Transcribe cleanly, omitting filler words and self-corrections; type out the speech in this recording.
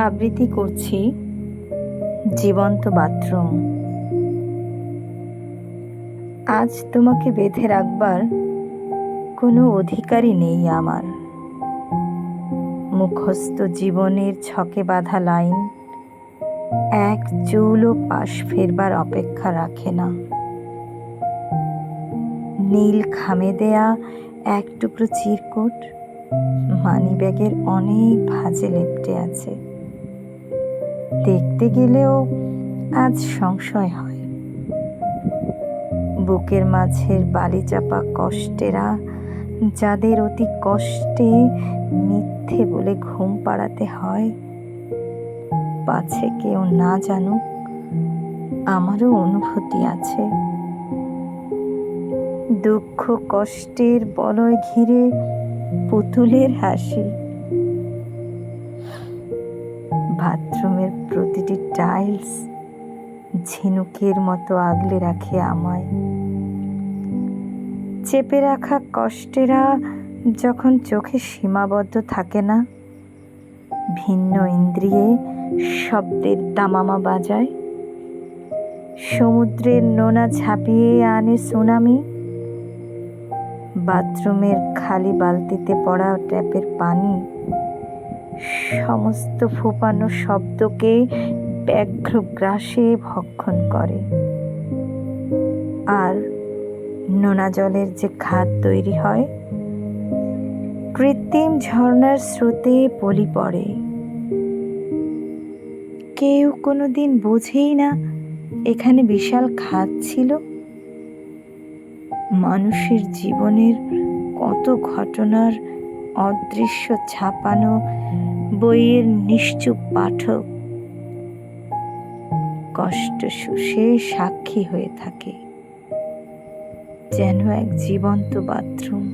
আবৃত্তি করছি জীবন্ত বাথরুম। আজ তোমাকে বেঁধে রাখবার কোনো অধিকারই নেই আমার। মুখস্থ জীবনের ছকে বাঁধা লাইন এক চুলও পাশ ফেরবার অপেক্ষা রাখে না। নীল খামে দেয়া এক টুকরো চিরকুট মানিব্যাগের অনেক ভাঁজে লেপ্টে আছে। দেখতে গেলেও আজ সংশয় হয়। বুকের মাঝের বালিচাপা কষ্টেরা, যাদের অতি কষ্টে মিথ্যে বলে ঘুম পাড়াতে হয়, পাছে কেউ না জানুক আমারও অনুভূতি আছে। দুঃখ কষ্টের বলয় ঘিরে পুতুলের হাসি। বাথরুমের প্রতিটি টাইলস ঝিনুকের মতো আগলে রাখে আমায়। চেপে রাখা কষ্টেরা যখন চোখে সীমাবদ্ধ থাকে না, ভিন্ন ইন্দ্রিয়ে শব্দের দামামা বাজায়। সমুদ্রের নোনা ঝাঁপিয়ে আনে সুনামি। বাথরুমের খালি বালতিতে পড়া ট্যাপের পানি সমস্ত ফোপানো শব্দকে ব্যাঘ্র গ্রাসে ভক্ষণ করে। আর নোনা জলের যে খাদ তৈরি হয়, কৃত্রিম ঝর্ণার স্রোতে পলি পড়ে। কেউ কোনোদিন বোঝেই না এখানে বিশাল খাদ ছিল। মানুষের জীবনের কত ঘটনার অদৃশ্য ছাপানো বইয়ের নিশ্চুপ পাঠক কষ্ট শুষে সাক্ষী হয়ে থাকে, যেন এক জীবন্ত বাথরুম।